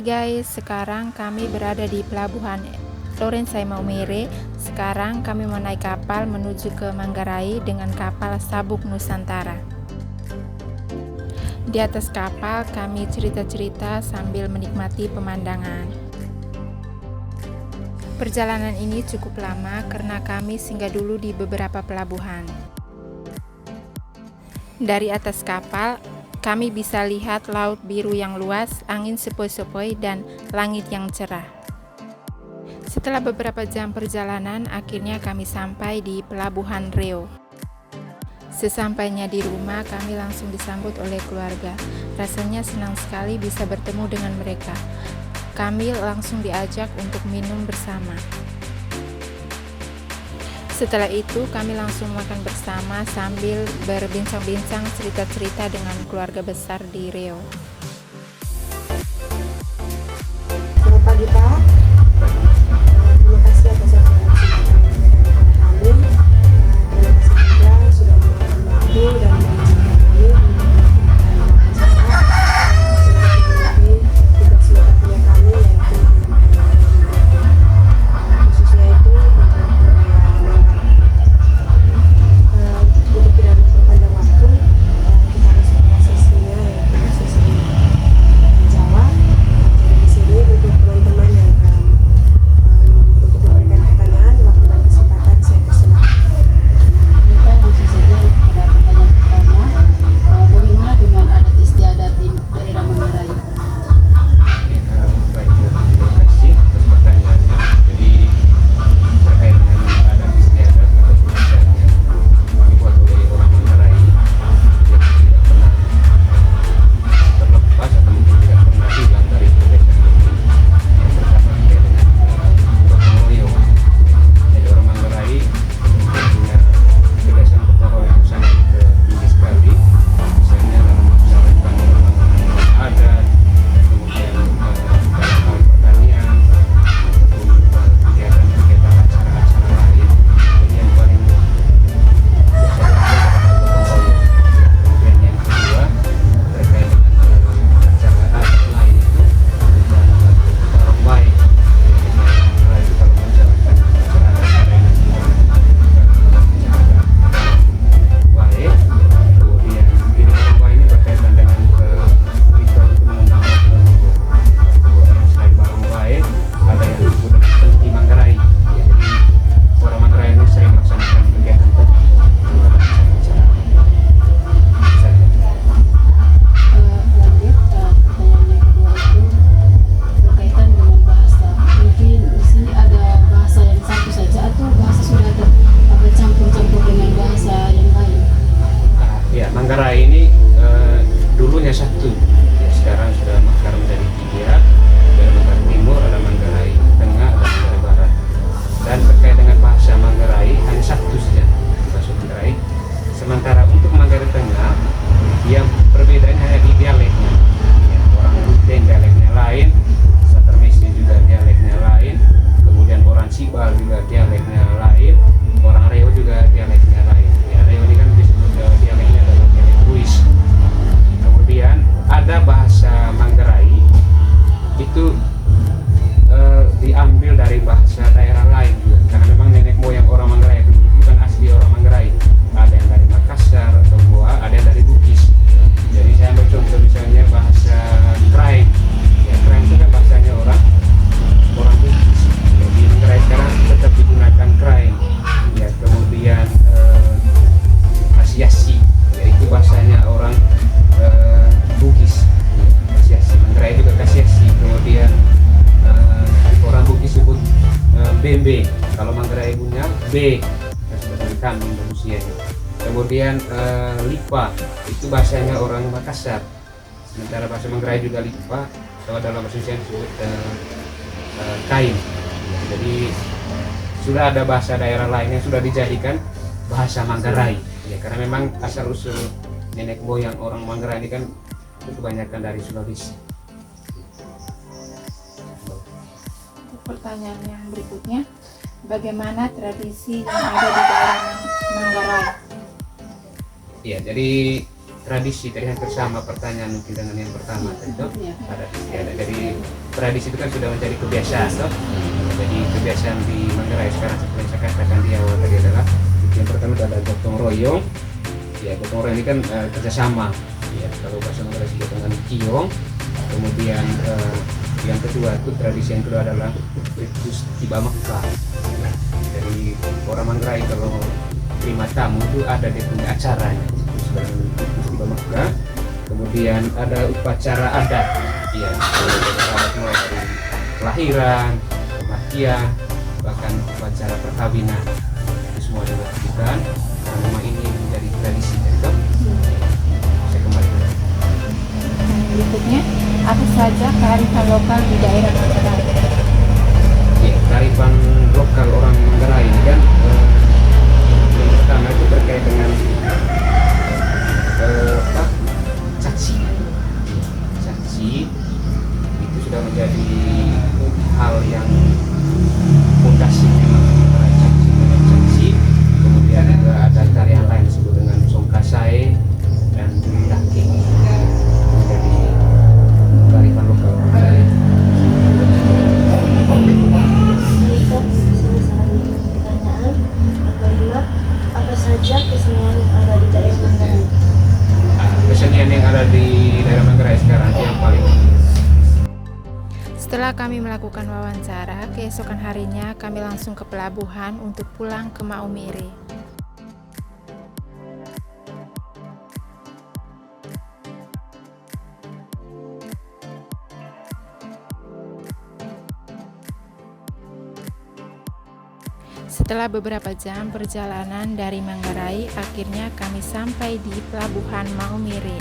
Hai guys, sekarang kami berada di pelabuhan Lorenzai Maumere. Sekarang kami mau naik kapal menuju ke Manggarai dengan kapal Sabuk Nusantara. Di atas kapal kami cerita-cerita sambil menikmati pemandangan. Perjalanan ini cukup lama karena kami singgah dulu di beberapa pelabuhan. Dari atas kapal kami bisa lihat laut biru yang luas, angin sepoi-sepoi, dan langit yang cerah. Setelah beberapa jam perjalanan, akhirnya kami sampai di Pelabuhan Riau. Sesampainya di rumah, kami langsung disambut oleh keluarga. Rasanya senang sekali bisa bertemu dengan mereka. Kami langsung diajak untuk minum bersama. Setelah itu kami langsung makan bersama sambil berbincang-bincang cerita-cerita dengan keluarga besar di Riau. Selamat pagi Pak. Terima kasih atas informasi kepada kami. Terima kasih juga sudah meluangkan waktu dan mengizinkan kami untuk melakukan acara untuk tugas mata kuliah kami yaitu khususnya itu untuk tidak memperpanjang waktu, kita masuk ke sesinya yaitu sesi menjawab. Jadi di sini untuk teman-teman yang untuk memberikan pertanyaan, waktu dan kesempatan saya persilahkan. Kita langsung saja pada pertanyaan pertama, bagaimana dengan adat istiadat di daerah Manggarai? Baik, terima kasih atas pertanyaannya. Jadi terkait dengan adat istiadat atau kebiasaan yang dibuat oleh orang Manggarai yang tidak pernah terlepas atau mungkin tidak pernah hilang dari kebiasaan ini, yang pertama terkait dengan gotong royong. Jadi orang Manggarai punya kebiasaan gotong royong sangat tinggi sekali, misalnya dalam melaksanakan adat, kemudian dalam hal pertanian ataupun kegiatan-kegiatan acara-acara lain. Ini yang paling biasa dilakukan adalah gotong royong. Kemudian yang kedua terkait dengan acara adat lain itu dan barong baik. Jadi itu kalau menjalankan acara acara ini baik. Kemudian ini barong baik ini berkaitan dengan ritual untuk mengundang leluhur. Selain barong baik, ada yang disebut dengan Penti Manggarai. Ya, jadi orang Manggarai ini sering melaksanakan kegiatan penti. Lanjut, pertanyaan yang kedua itu berkaitan dengan bahasa. Mungkin di sini ada bahasa yang satu saja atau bahasa sudah ada bercampur-campur dengan bahasa yang lain? Ya, Manggarai ini dulunya satu, ya sekarang sudah mekar menjadi tiga. Ada Manggarai Timur, ada Manggarai Tengah, dan Manggarai Barat. Dan terkait dengan bahasa Manggarai hanya satu saja, bahasa Manggarai. Sementara untuk Manggarai Tengah, yang perbedaannya hanya di dialeknya. Ya, orang Ruteng dialeknya lain, Satermesnya juga dialeknya lain, kemudian orang Sibal juga dialeknya lain, orang Riau juga dialeknya lain. Ya, Riau ini kan disebut dialeknya adalah dialek Ruis. Kemudian ada bahasa Manggarai itu diambil dari bahasa daerah lain juga, karena memang nenek moyang orang Manggarai itu bukan asli orang Manggarai. Ada yang dari Makassar atau Goa, ada yang dari Bugis. Jadi saya ambil contoh misalnya bahasa Krain. Ya, Krain itu kan bahasanya orang Bugis. Jadi Manggarai sekarang tetap digunakan Krain. Ya, kemudian Asiasi, yaitu bahasanya orang Bugis. Asiasi, Manggarai juga Kasiasi. Kemudian orang Bugis sebut Bembe. Kalau Manggarai punya B, seperti kambing dan usianya. Kemudian Lipa, itu bahasanya orang Makassar. Sementara bahasa Manggarai juga Lipa, atau dalam bahasa Indonesia disebut kain. Jadi sudah ada bahasa daerah lain yang sudah dijadikan bahasa Manggarai. Ya, karena memang asal usul nenek moyang orang Manggarai ini kan itu kebanyakan dari Sulawesi. Pertanyaan yang berikutnya, bagaimana tradisi yang ada di daerah Manggarai? Ya, jadi tradisi tadi hampir sama pertanyaan mungkin dengan yang pertama tadi toh. Iya. Adat istiadat. Jadi tradisi itu kan sudah menjadi kebiasaan toh. Jadi kebiasaan di Manggarai sekarang seperti yang saya katakan di awal tadi adalah yang pertama itu ada gotong royong. Ya, gotong royong ini kan kerjasama. Ya, kalau bahasa Manggarai disebut dengan kiong. Kemudian yang kedua itu tradisi yang kedua adalah ritus tiba makka. Ya, dari orang Manggarai kalau terima tamu itu ada dia punya acaranya. Ritus tiba makka. Kemudian ada upacara adat. Ya, upacara adat mulai dari kelahiran, kematian, bahkan upacara perkawinan. Itu semua dilakukan. Karena ini menjadi tradisi dari itu. Saya kembali. Berikutnya, apa saja kearifan lokal di daerah Manggarai? Ya, kearifan lokal orang Manggarai ini kan yang pertama itu terkait dengan caci. Caci itu sudah menjadi hal yang fondasi memang Manggarai, caci. Kemudian juga ada tarian lain disebut dengan songkasai dan daki. Menjadi kearifan lokal Manggarai. Pertanyaan kelima, apa saja kesenian yang ada di daerah Manggarai? Kesenian yang ada di daerah Manggarai sekarang yang paling Setelah kami melakukan wawancara, keesokan harinya kami langsung ke pelabuhan untuk pulang ke Maumere. Setelah beberapa jam perjalanan dari Manggarai, akhirnya kami sampai di pelabuhan Maumere.